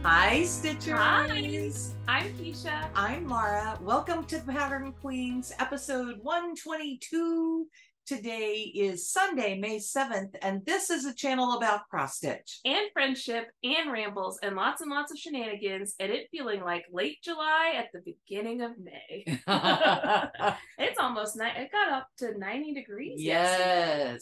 Hi, Stitchers. Hi, I'm Keisha. I'm Mara. Welcome to the Pattern Queens, episode 122. Today is Sunday, May 7th, and this is a channel about cross-stitch. And friendship, and rambles, and lots of shenanigans, and it feeling like late July at the beginning of May. It's almost night. It got up to 90 degrees yesterday.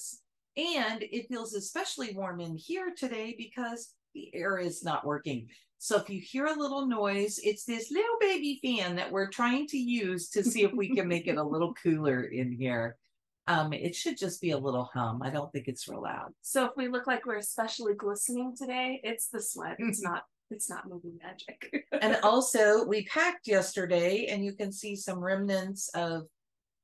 And it feels especially warm in here today because the air is not working. So if you hear a little noise, it's this little baby fan that we're trying to use to see if we can make it a little cooler in here. It should just be a little hum. I don't think it's real loud. So if we look like we're especially glistening today, it's the sweat. It's not movie magic. And also we packed yesterday and you can see some remnants of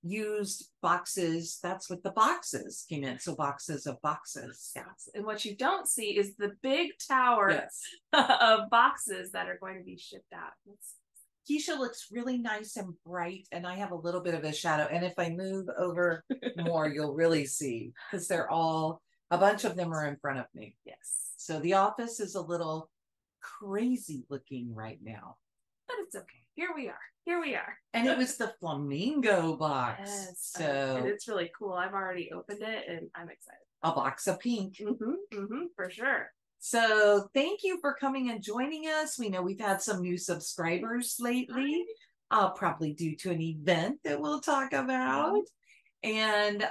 used boxes. That's what the boxes came in. So boxes of boxes. Yes. And what you don't see is the big tower of boxes that are going to be shipped out. Keisha looks really nice and bright, and I have a little bit of a shadow. And if I move over more, you'll really see, because they're all, a bunch of them are in front of me. Yes. So the office is a little crazy looking right now. But it's okay. Here we are. And it was the flamingo box. Yes. So and it's really cool. I've already opened it, and I'm excited. A box of pink. For sure. So thank you for coming and joining us. We know we've had some new subscribers lately, probably due to an event that we'll talk about. And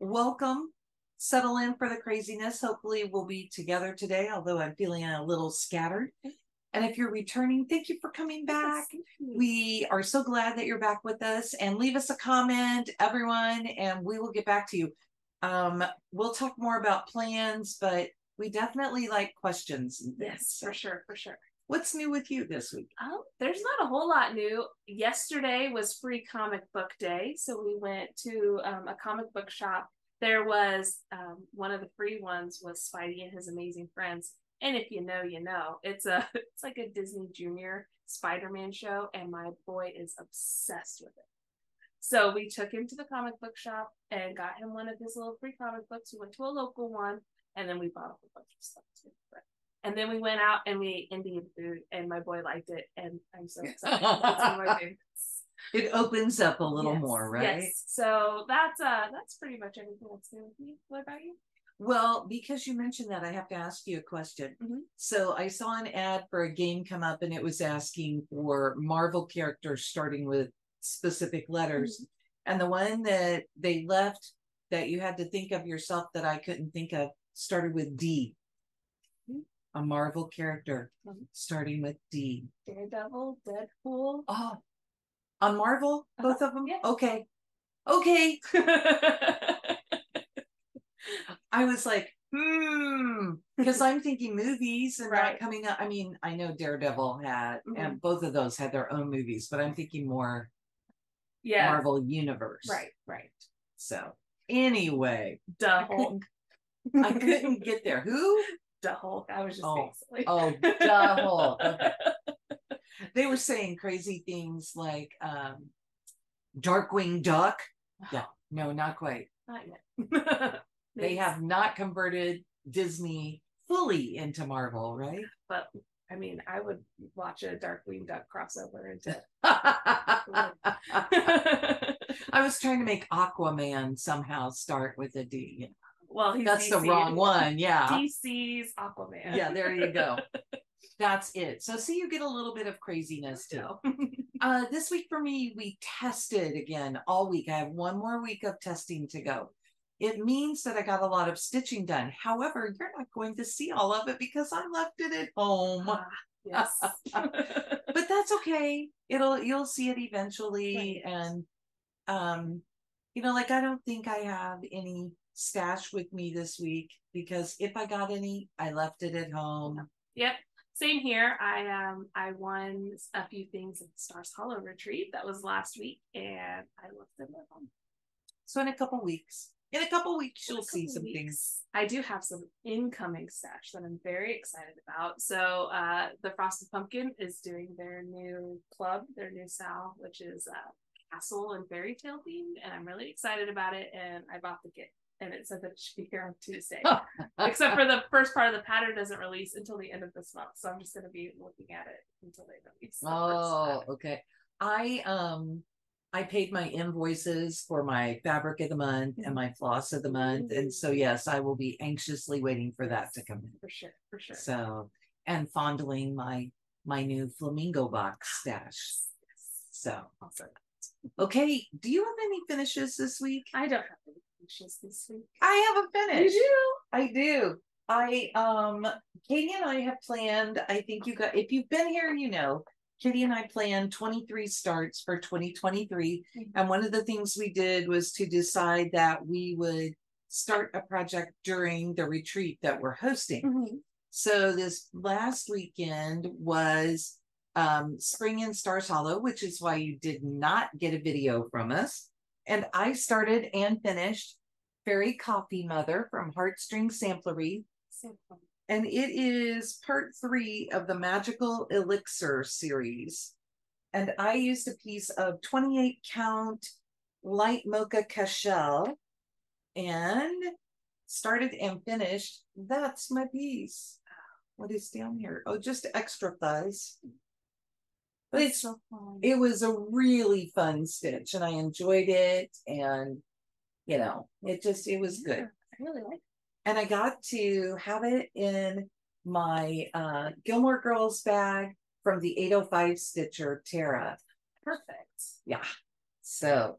welcome. Settle in for the craziness. Hopefully we'll be together today, although I'm feeling a little scattered. And if you're returning, thank you for coming back. We are so glad that you're back with us. And leave us a comment, everyone, and we will get back to you. We'll talk more about plans, but we definitely like questions. Yes, for sure. What's new with you this week? There's not a whole lot new. Yesterday was free comic book day, so we went to a comic book shop. There was one of the free ones was Spidey and His Amazing Friends, and if you know, you know. It's like a Disney Junior Spider-Man show, and my boy is obsessed with it. So we took him to the comic book shop and got him one of his little free comic books. We went to a local one. And then we bought a whole bunch of stuff too. And then we went out and we ate Indian food, and my boy liked it, and I'm so excited. It's one of my favorites. It opens up a little more, right? Yes. So that's pretty much everything that's new with me. What about you? Well, because you mentioned that, I have to ask you a question. So I saw an ad for a game come up, and it was asking for Marvel characters starting with specific letters. And the one that they left that you had to think of yourself that I couldn't think of started with D. A Marvel character starting with D. Daredevil, Deadpool. Oh, on Marvel, both of them? Yeah. Okay. I was like, because I'm thinking movies and not coming up. I mean, I know Daredevil had, and both of those had their own movies, but I'm thinking more Marvel universe. Right. So anyway, the Hulk. I couldn't get there. Who? The Hulk. I was just being silly. The Hulk. Okay. They were saying crazy things like Darkwing Duck. Yeah, no, not quite. Not yet. They have not converted Disney fully into Marvel, right? But I mean, I would watch a Darkwing Duck crossover into. I was trying to make Aquaman somehow start with a D. You know? Well, that's DC, the wrong one. Yeah. DC's Aquaman. Yeah, there you go. That's it. So see, you get a little bit of craziness too. This week for me, we tested again all week. I have one more week of testing to go. It means that I got a lot of stitching done. However, you're not going to see all of it because I left it at home. Yes. But that's okay. You'll see it eventually. And I don't think I have any stash with me this week, because if I got any, I left it at home. Yep. Same here. I won a few things at the Stars Hollow retreat. That was last week, and I left them at home. So in a couple weeks, you'll see some things. I do have some incoming stash that I'm very excited about. So the Frosted Pumpkin is doing their new club, their new Sal, which is castle and fairy tale themed, and I'm really excited about it. And I bought the kit. and it said that it should be here on Tuesday. Except for the first part of the pattern doesn't release until the end of this month, so I'm just going to be looking at it until they release. Okay. I paid my invoices for my fabric of the month and my floss of the month, and so yes, I will be anxiously waiting for that to come in. For sure. So, and fondling my new flamingo box stash. So awesome. Okay, do you have any finishes this week? I don't have any finishes this week. I have a finish. You do? I do. Katie and I have planned, I think you got, if you've been here, you know, Katie and I planned 23 starts for 2023. And one of the things we did was to decide that we would start a project during the retreat that we're hosting. So this last weekend was Spring in Stars Hollow, which is why you did not get a video from us. And I started and finished Fairy Coffee Mother from Heartstring Samplery. And it is part 3 of the Magical Elixir series. And I used a piece of 28 count Light Mocha Cashel and started and finished. That's my piece. What is down here? Oh, just extra fuzz. But it's so fun. It was a really fun stitch and I enjoyed it. And, you know, it was good. I really like it. And I got to have it in my Gilmore Girls bag from the 805 Stitcher, Tara. Perfect. Yeah. So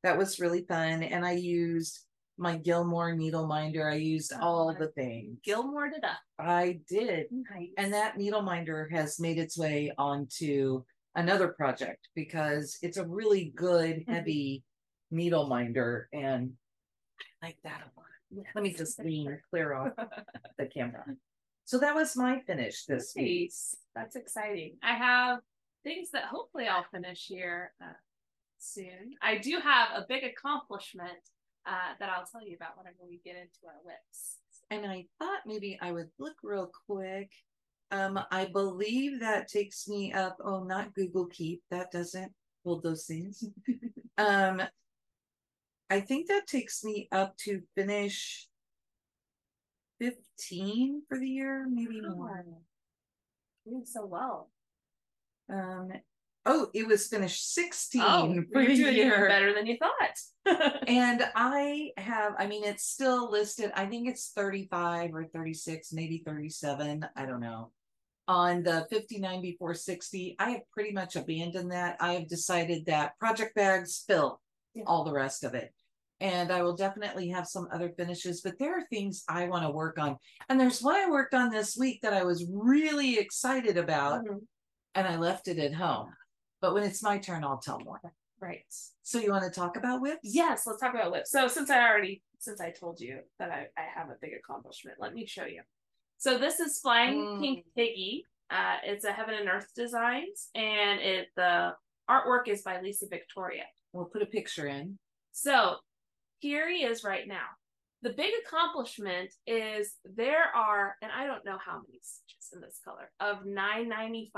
that was really fun. And I used my Gilmore needle minder. I used all the things. Gilmore'd it up. I did. Nice. And that needle minder has made its way onto another project because it's a really good, heavy needle minder. And I like that a lot. Let me just clear off the camera. So that was my finish this week. That's exciting. I have things that hopefully I'll finish here soon. I do have a big accomplishment that I'll tell you about whenever we get into our whips. And I thought maybe I would look real quick. I believe that takes me up. Oh, not Google Keep. That doesn't hold those things. I think that takes me up to finish 15 for the year, maybe more. Doing so well. Oh, it was finished 16 for the year. Even better than you thought. And I mean, it's still listed. I think it's 35 or 36, maybe 37. I don't know. On the 59 before 60, I have pretty much abandoned that. I have decided that project bags fill all the rest of it. And I will definitely have some other finishes, but there are things I want to work on. And there's one I worked on this week that I was really excited about, and I left it at home. But when it's my turn, I'll tell more. Right. So you want to talk about whips? Yes, let's talk about whips. So since I told you that I have a big accomplishment, let me show you. So this is Flying Pink Piggie. It's a Heaven and Earth Designs, and the artwork is by Lisa Victoria. We'll put a picture in. So here he is right now. The big accomplishment is there are, and I don't know how many stitches in this color, of $9.95.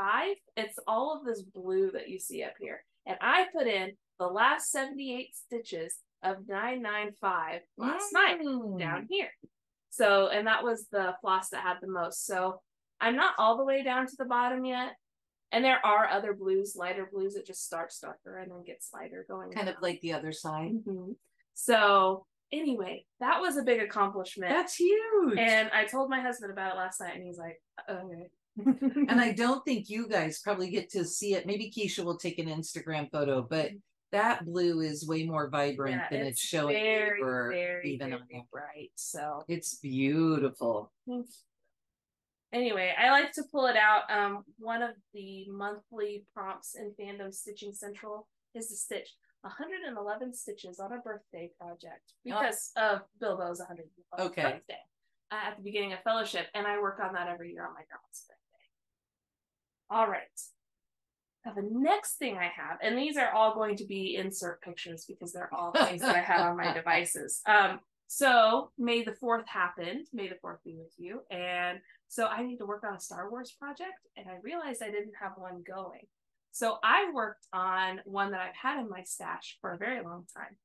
It's all of this blue that you see up here. And I put in the last 78 stitches of $9.95 last night down here. So, and that was the floss that had the most. So I'm not all the way down to the bottom yet. And there are other blues, lighter blues, that just starts darker and then gets lighter going kind of like the other side. So anyway, that was a big accomplishment. That's huge. And I told my husband about it last night, and he's like, okay. And I don't think you guys probably get to see it. Maybe Keisha will take an Instagram photo, but that blue is way more vibrant than it's showing. Very bright. So it's beautiful. Anyway, I like to pull it out. One of the monthly prompts in Fandom Stitching Central is to stitch 111 stitches on a birthday project because of Bilbo's 111th birthday at the beginning of fellowship, and I work on that every year on my grandma's birthday. All right. Now the next thing I have, and these are all going to be insert pictures because they're all things that I have on my devices. So May the 4th happened. May the 4th be with you. And so I need to work on a Star Wars project, and I realized I didn't have one going. So I worked on one that I've had in my stash for a very long time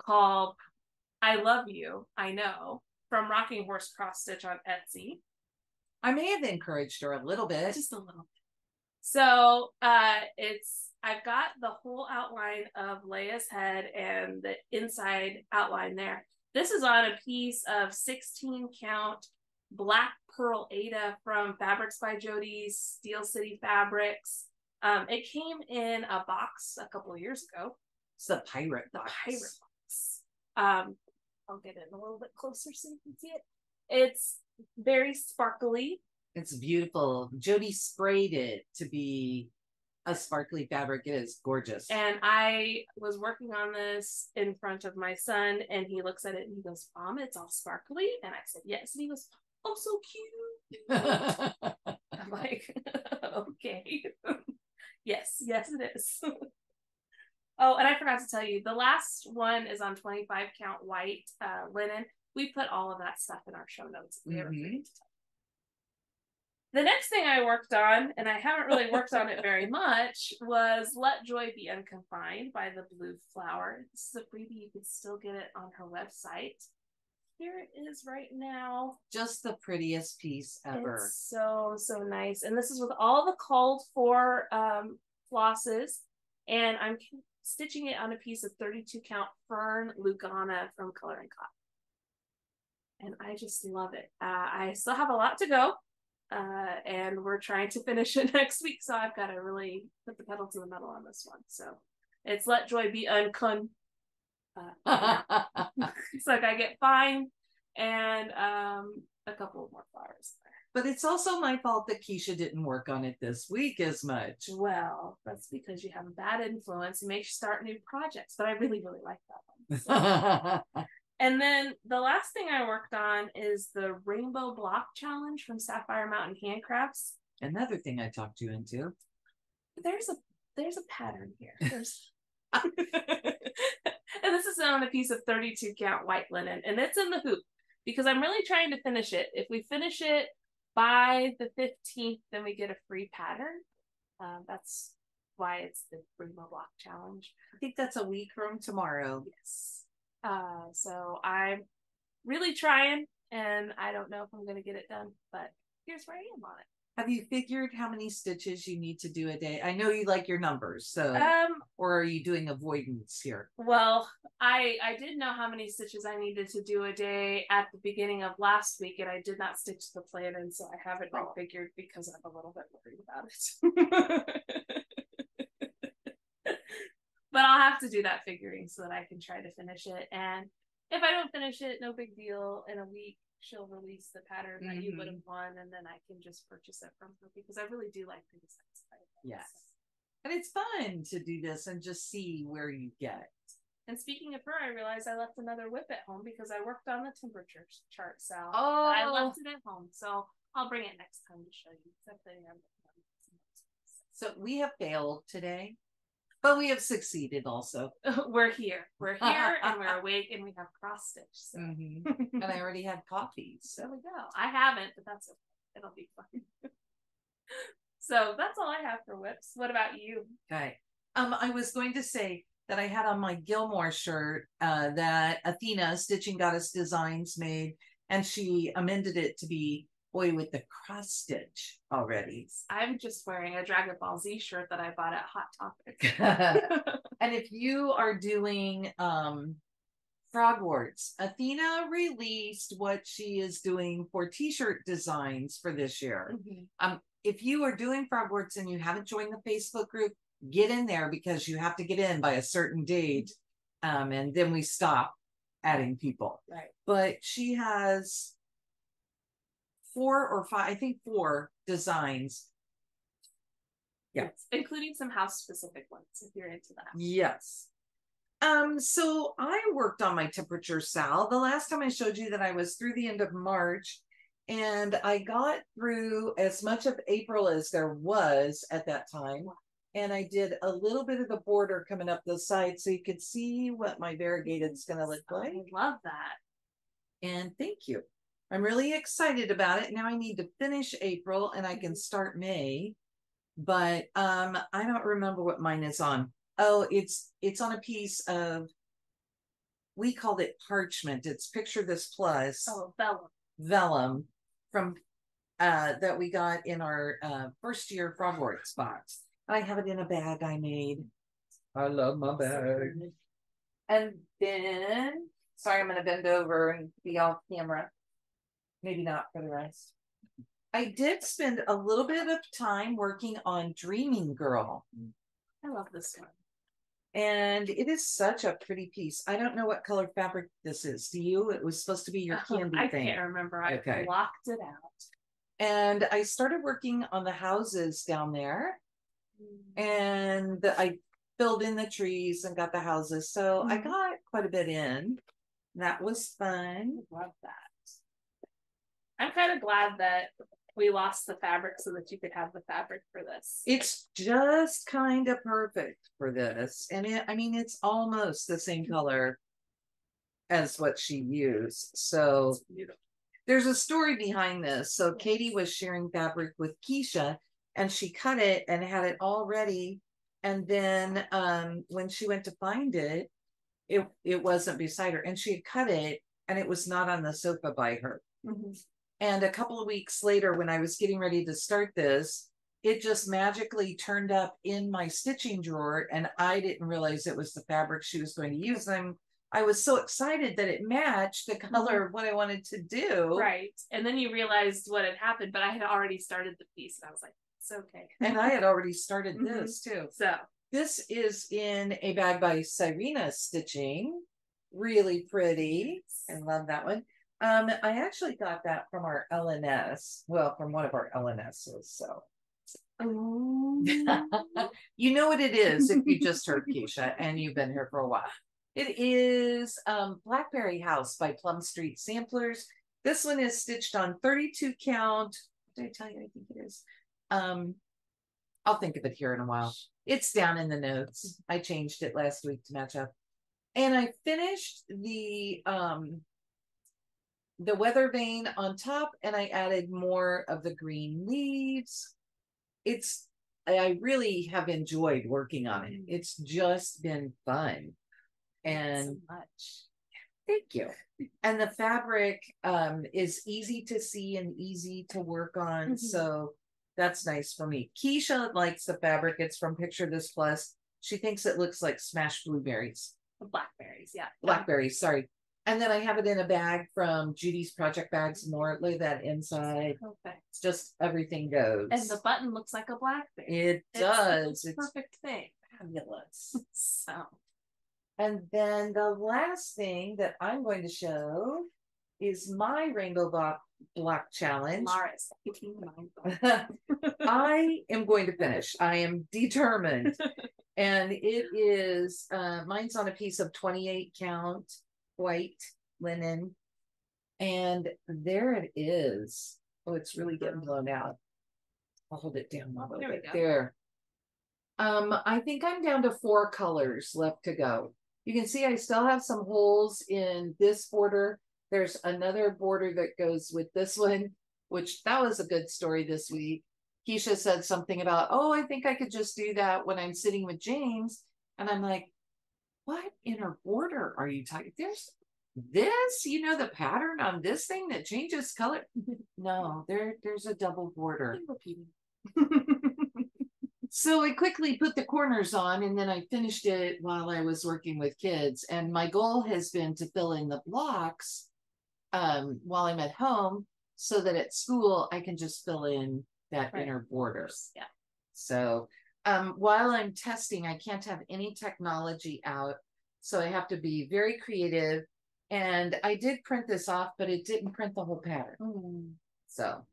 called I love you, I know, from Rocking Horse Cross Stitch on Etsy. I may have encouraged her a little bit. Just a little bit. So I've got the whole outline of Leia's head and the inside outline there. This is on a piece of 16 count black pearl Aida from Fabrics by Jodi's Steel City Fabrics. It came in a box a couple of years ago. It's the pirate box. I'll get it a little bit closer so you can see it. It's very sparkly. It's beautiful. Jodi sprayed it to be a sparkly fabric. It is gorgeous. And I was working on this in front of my son, and he looks at it and he goes, Mom, it's all sparkly? And I said, yes. And he goes, oh, so cute. I'm like, okay. Yes, it is. Oh, and I forgot to tell you, the last one is on 25 count white linen. We put all of that stuff in our show notes if we ever forget to tell you. The next thing I worked on, and I haven't really worked on it very much, was Let Joy Be Unconfined by the Blue Flower. This is a freebie. You can still get it on her website. Here it is right now. Just the prettiest piece ever. It's so nice. And this is with all the called for flosses. And I'm stitching it on a piece of 32 count Fern Lugana from Color and Cotton. And I just love it. I still have a lot to go. And we're trying to finish it next week, so I've got to really put the pedal to the metal on this one. So it's Let Joy Be Unconfined. So I get fine and a couple more flowers there. But it's also my fault that Keisha didn't work on it this week as much. Well, that's because you have a bad influence and makes you start new projects. But I really like that one. So. And then the last thing I worked on is the Rainbow Block Challenge from Sapphire Mountain Handcrafts. Another thing I talked you into. There's a pattern here. And this is on a piece of 32 count white linen, and it's in the hoop because I'm really trying to finish it. If we finish it by the 15th, then we get a free pattern. That's why it's the Rainbow Block Challenge. I think that's a week from tomorrow. Yes. So I'm really trying, and I don't know if I'm going to get it done, but here's where I am on it. Have you figured how many stitches you need to do a day? I know you like your numbers, so or are you doing avoidance here? Well, I did know how many stitches I needed to do a day at the beginning of last week, and I did not stitch the plan, and so I haven't refigured because I'm a little bit worried about it. But I'll have to do that figuring so that I can try to finish it. And if I don't finish it, no big deal. In a week, she'll release the pattern that you would have won, and then I can just purchase it from her because I really do like the designs. Yes. And it's fun to do this and just see where you get. And speaking of her, I realized I left another whip at home because I worked on the temperature chart, Sal. Oh. I left it at home. So I'll bring it next time to show you. So we have failed today. But we have succeeded also. We're here. We're here and we're awake and we have cross stitch. So. And I already had coffee. So there we go. I haven't, but that's okay. It'll be fun. So that's all I have for whips. What about you? Okay. I was going to say that I had on my Gilmore shirt that Athena, Stitching Goddess Designs, made, and she amended it to be boy with the cross stitch already. I'm just wearing a Dragon Ball Z shirt that I bought at Hot Topic. And if you are doing Frogwarts, Athena released what she is doing for t-shirt designs for this year. If you are doing Frogwarts and you haven't joined the Facebook group, get in there because you have to get in by a certain date, and then we stop adding people. Right. But she has 4 or 5, I think 4 designs. Yeah. Yes, including some house specific ones if you're into that. Yes. So I worked on my temperature, Sal. The last time I showed you that I was through the end of March, and I got through as much of April as there was at that time. And I did a little bit of the border coming up the side so you could see what my variegated is going to look like. I love that. And thank you. I'm really excited about it. Now I need to finish April and I can start May, but I don't remember what mine is on. Oh, it's on a piece of we called it parchment. It's Picture This Plus. Oh, vellum. Vellum from that we got in our first year Frogworks box. I have it in a bag I made. I love my bag. And then, sorry, I'm going to bend over and be off camera. Maybe not for the rest. I did spend a little bit of time working on Dreaming Girl. I love this one. And it is such a pretty piece. I don't know what color fabric this is. Do you? It was supposed to be your candy thing. I can't remember. I blocked it out. And I started working on the houses down there. And I filled in the trees and got the houses. So I got quite a bit in. That was fun. I love that. I'm kind of glad that we lost the fabric so that you could have the fabric for this. It's just kind of perfect for this. And I mean, it's almost the same color as what she used. So there's a story behind this. So Katie was sharing fabric with Keisha and she cut it and had it all ready. And then when she went to find it, it wasn't beside her. And she had cut it and it was not on the sofa by her. And a couple of weeks later, when I was getting ready to start this, it just magically turned up in my stitching drawer and I didn't realize it was the fabric she was going to use. I was so excited that it matched the color of what I wanted to do. Right. And then you realized what had happened, but I had already started the piece and I was like, it's okay. And I had already started this too. So this is in a bag by Serena Stitching. Really pretty. I love that one. I actually got that from our LNS. Well, from one of our LNSs. So you know what it is if you just heard Keisha and you've been here for a while. It is Blackberry House by Plum Street Samplers. This one is stitched on 32 count. What did I tell you? I think it is. I'll think of it here in a while. It's down in the notes. I changed it last week to match up. And I finished the weather vane on top and I added more of the green leaves. I really have enjoyed working on it. It's just been fun. And so much. Thank you. And the fabric is easy to see and easy to work on. So that's nice for me. Keisha likes the fabric. It's from Picture This Plus. She thinks it looks like smashed blueberries. Blackberries, yeah. Blackberries, sorry. And then I have it in a bag from Judy's Project Bags. More, look at that inside. Perfect. It's just everything goes. And the button looks like a blackberry. It does. It's a perfect thing. Fabulous. So. And then the last thing that I'm going to show is my Rainbow Block Challenge. Laura's I am going to finish. I am determined. And it is, mine's on a piece of 28 count white linen. And there it is. Oh, it's really getting blown out. I'll hold it down a little bit. There. I think I'm down to 4 colors left to go. You can see I still have some holes in this border. There's another border that goes with this one, which that was a good story this week. Keisha said something about, oh, I think I could just do that when I'm sitting with James. And I'm like, what inner border are you talking? There's this, you know, the pattern on this thing that changes color. No, there's a double border. Repeating. So I quickly put the corners on and then I finished it while I was working with kids. And my goal has been to fill in the blocks while I'm at home so that at school I can just fill in that inner border. Yeah. So while I'm testing, I can't have any technology out. So I have to be very creative. And I did print this off, but it didn't print the whole pattern. So,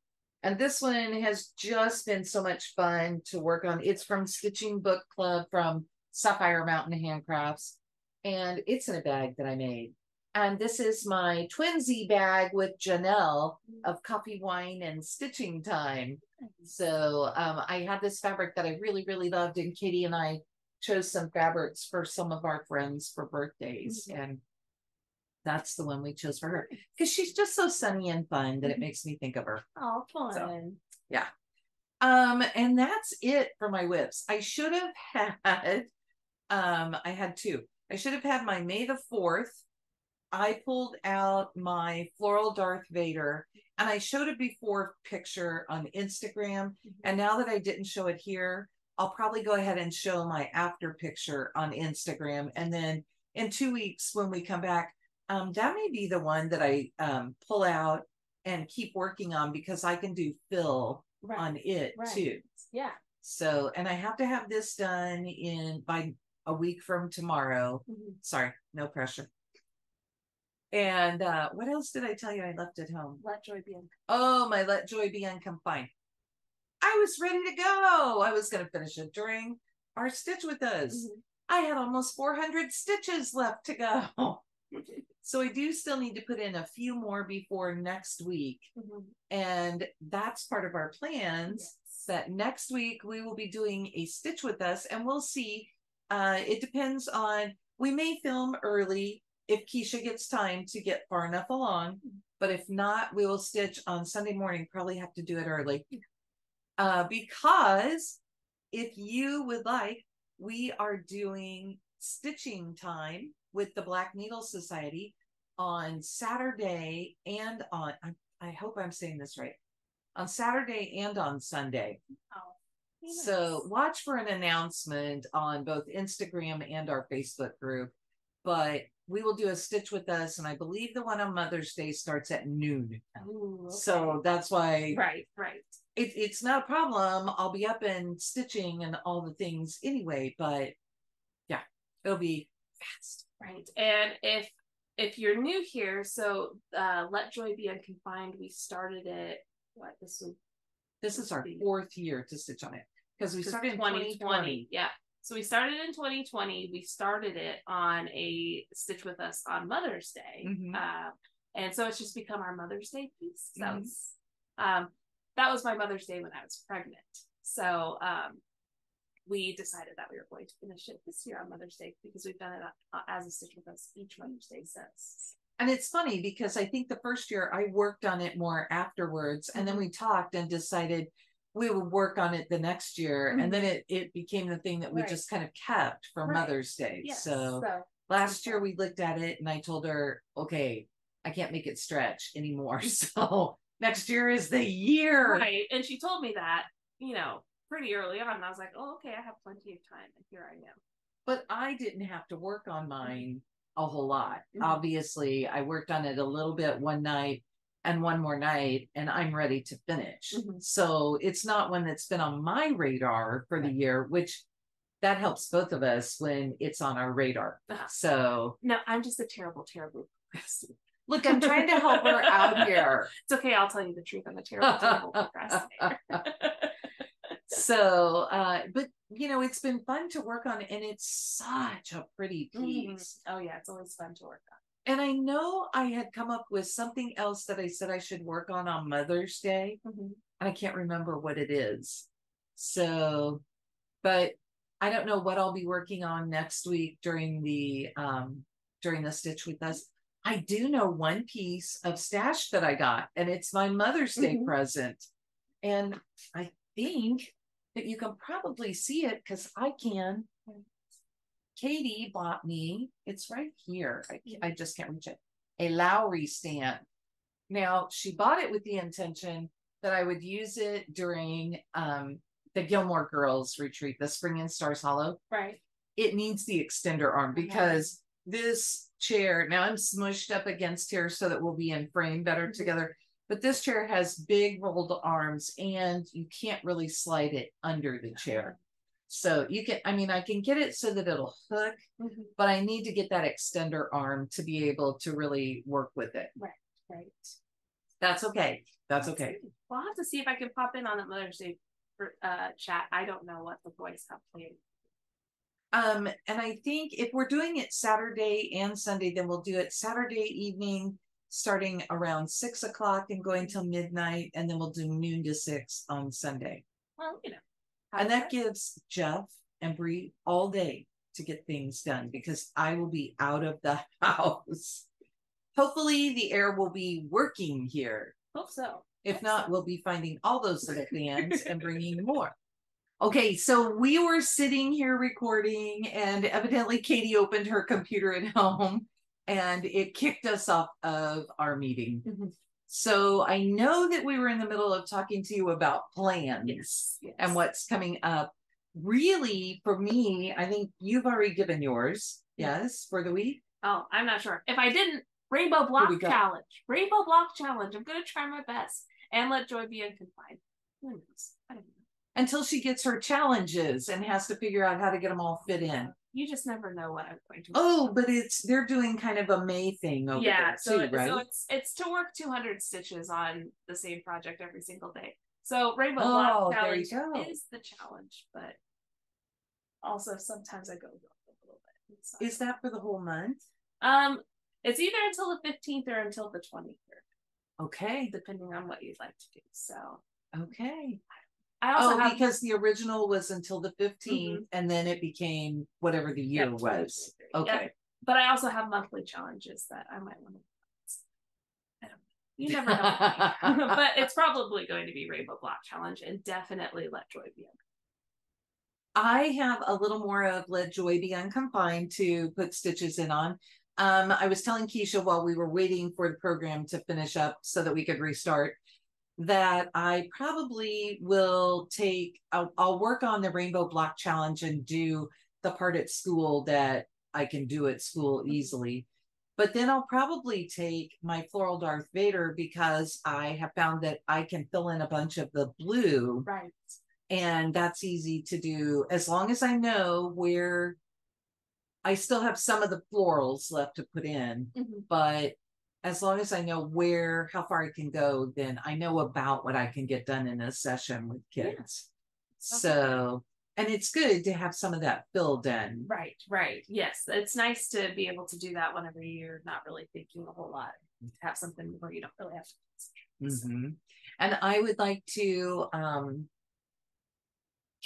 and this one has just been so much fun to work on. It's from Stitching Book Club from Sapphire Mountain Handcrafts. And it's in a bag that I made. And this is my twinsy bag with Janelle of Coffee, Wine, and Stitching Time. So I had this fabric that I really, really loved. And Katie and I chose some fabrics for some of our friends for birthdays. And that's the one we chose for her. Because she's just so sunny and fun that it makes me think of her. Oh, fun. So, yeah. And that's it for my whips. I should have had, I had 2. I should have had my May the 4th I pulled out my floral Darth Vader, and I showed a before picture on Instagram. And now that I didn't show it here, I'll probably go ahead and show my after picture on Instagram. And then in 2 weeks when we come back, that may be the one that I pull out and keep working on, because I can do fill on it too. Yeah. So, and I have to have this done by a week from tomorrow. Sorry, no pressure. And what else did I tell you I left at home? Let Joy Be Unconfined. Oh, my Let Joy Be Unconfined. I was ready to go. I was going to finish it during our Stitch With Us. I had almost 400 stitches left to go. So I do still need to put in a few more before next week. And that's part of our plans, that next week we will be doing a Stitch With Us, and we'll see. It depends on, we may film early if Keisha gets time to get far enough along, but if not, we will stitch on Sunday morning. Probably have to do it early. Because if you would like, we are doing stitching time with the Black Needle Society on Saturday and on, I hope I'm saying this right, on Saturday and on Sunday. Nice. So watch for an announcement on both Instagram and our Facebook group. But we will do a Stitch With Us, and I believe the one on Mother's Day starts at noon. Ooh, okay. So that's why right. It's not a problem. I'll be up and stitching and all the things anyway, but yeah, it'll be fast. Right. And if you're new here, so Let Joy Be Unconfined, we started it, this is our 4th year to stitch on it, because we started in 2020. Yeah. So we started in 2020. We started it on a Stitch With Us on Mother's Day. And so it's just become our Mother's Day piece. So that was my Mother's Day when I was pregnant. So we decided that we were going to finish it this year on Mother's Day, because we've done it as a Stitch With Us each Mother's Day since. And it's funny because I think the first year I worked on it more afterwards, and then we talked and decided we would work on it the next year. And then it became the thing that we just kind of kept for Mother's Day. Yes. So last year we looked at it and I told her, okay, I can't make it stretch anymore. So next year is the year. Right. And she told me that, pretty early on. And I was like, oh, okay, I have plenty of time. And here I am. But I didn't have to work on mine a whole lot. Obviously, I worked on it a little bit one night and one more night, and I'm ready to finish. So it's not one that's been on my radar for the year, which that helps both of us when it's on our radar. So no, I'm just a terrible procrastinator. Look, I'm trying to help her out here. It's okay, I'll tell you the truth. I'm a terrible procrastinator. So but it's been fun to work on, and it's such a pretty piece. Oh yeah, it's always fun to work on. And I know I had come up with something else that I said I should work on Mother's Day. And I can't remember what it is. So, but I don't know what I'll be working on next week during the Stitch With Us. I do know one piece of stash that I got, and it's my Mother's Day present. And I think that you can probably see it, because I can. Katie bought me, it's right here, I just can't reach it, a Lowry stand. Now, she bought it with the intention that I would use it during the Gilmore Girls retreat, the Spring in Stars Hollow. Right. It needs the extender arm, because this chair, now I'm smushed up against here so that we'll be in frame better together, but this chair has big rolled arms, and you can't really slide it under the chair. So you can, I can get it so that it'll hook, but I need to get that extender arm to be able to really work with it. Right. That's okay. That's okay. Well, I'll have to see if I can pop in on the Mother's Day chat. I don't know what the boys have planned. And I think if we're doing it Saturday and Sunday, then we'll do it Saturday evening, starting around 6 o'clock and going till midnight, and then we'll do noon to 6 on Sunday. Well, and that gives Jeff and Bree all day to get things done, because I will be out of the house. Hopefully the air will be working here. Hope so. If not, we'll be finding all those little fans and bringing more. Okay, so we were sitting here recording, and evidently Katie opened her computer at home, and it kicked us off of our meeting. Mm-hmm. So I know that we were in the middle of talking to you about plans yes. and what's coming up. Really, for me, I think you've already given yours. Yes, for the week. Oh, I'm not sure. If I didn't, Rainbow Block Challenge. Rainbow Block Challenge. I'm going to try my best. And let Joy Be Unconfined. Who knows? I don't know. Until she gets her challenges and has to figure out how to get them all fit in. You just never know what I'm going to. Oh, but they're doing kind of a May thing over there too, right? So it's to work 200 stitches on the same project every single day. So Rainbow Block Challenge is the challenge, but also sometimes I go a little bit. Is that for the whole month? It's either until the 15th or until the 23rd. Okay. Depending on what you'd like to do. So okay. I also because the original was until the 15th, and then it became whatever the year was. Okay. Yep. But I also have monthly challenges that I might want to. I don't know. You never know. But it's probably going to be Rainbow Block Challenge, and definitely Let Joy Be Unconfined. I have a little more of Let Joy Be Unconfined to put stitches in on. I was telling Keisha while we were waiting for the program to finish up so that we could restart, that I probably will I'll work on the Rainbow Block Challenge and do the part at school that I can do at school easily. But then I'll probably take my Floral Darth Vader, because I have found that I can fill in a bunch of the blue. Right. And that's easy to do as long as I know where. I still have some of the florals left to put in, but as long as I know how far I can go, then I know about what I can get done in a session with kids. Yeah. So, and it's good to have some of that filled in. Right. Yes. It's nice to be able to do that whenever you're not really thinking a whole lot. To have something where you don't really have to concentrate. And I would like to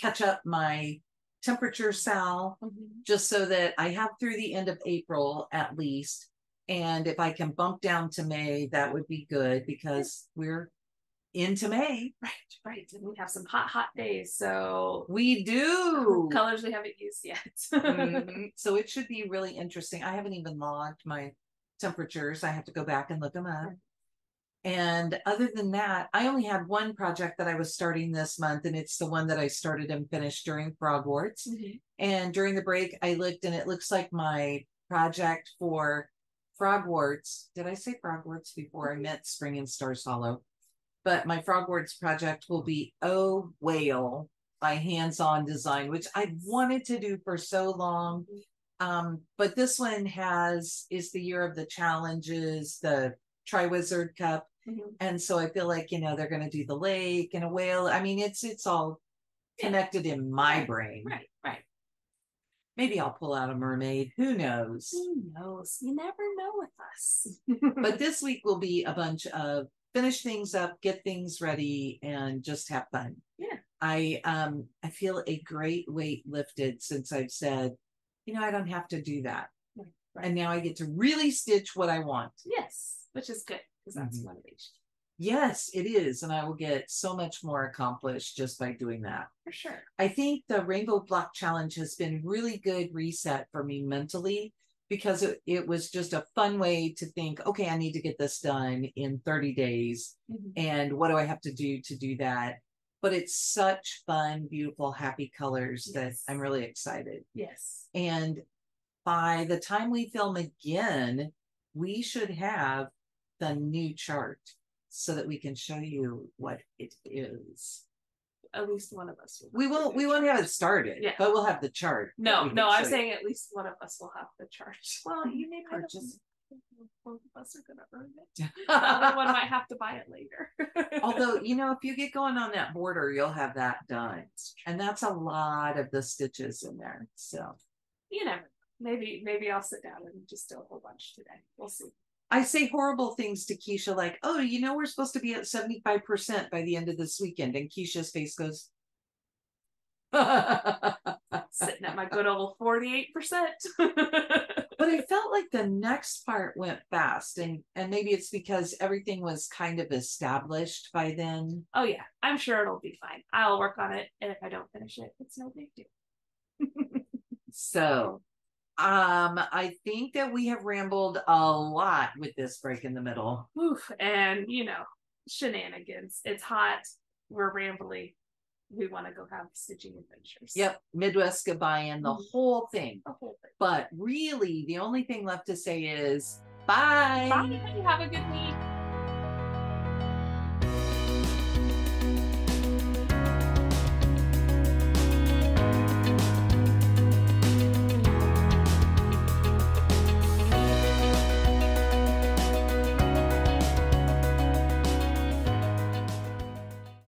catch up my temperature sal, just so that I have through the end of April at least. And if I can bump down to May, that would be good, because we're into May. Right. And we have some hot days. So we do. Colors we haven't used yet. So it should be really interesting. I haven't even logged my temperatures. I have to go back and look them up. And other than that, I only had one project that I was starting this month, and it's the one that I started and finished during Frogwarts. And during the break, I looked, and it looks like my project for Frogwarts, did I say Frogwarts before? I meant Spring and Stars Hollow. But my Frogwarts project will be Oh Whale by Hands On Design, which I wanted to do for so long. But this one is the year of the challenges, the Tri-Wizard Cup. And so I feel like, they're going to do the lake and a whale. I mean, it's all connected in my brain. Right. Maybe I'll pull out a mermaid. Who knows? You never know with us. But this week will be a bunch of finish things up, get things ready, and just have fun. Yeah. I feel a great weight lifted since I've said, I don't have to do that. Right. And now I get to really stitch what I want. Yes, which is good, because that's motivation. Yes, it is. And I will get so much more accomplished just by doing that. For sure. I think the Rainbow Block Challenge has been really good reset for me mentally, because it was just a fun way to think, okay, I need to get this done in 30 days. And what do I have to do that? But it's such fun, beautiful, happy colors that I'm really excited. Yes. And by the time we film again, we should have the new chart so that we can show you what it is. At least one of us will. We won't have it started, but we'll have the chart. No, I'm saying at least one of us will have the chart. Well, you may purchase. Both of us are going to earn it. The other one might have to buy it later. Although, if you get going on that border, you'll have that done. And that's a lot of the stitches in there. So you never know. Maybe I'll sit down and just do a whole bunch today. We'll see. I say horrible things to Keisha, like, oh, we're supposed to be at 75% by the end of this weekend. And Keisha's face goes, sitting at my good old 48%. But I felt like the next part went fast, and maybe it's because everything was kind of established by then. Oh yeah, I'm sure it'll be fine. I'll work on it, and if I don't finish it, it's no big deal. So I think that we have rambled a lot with this break in the middle. Oof, and shenanigans. It's hot. We're rambly. We want to go have stitching adventures. Yep, Midwest goodbye and the whole thing. The whole thing. But really, the only thing left to say is bye. Bye. Have a good week.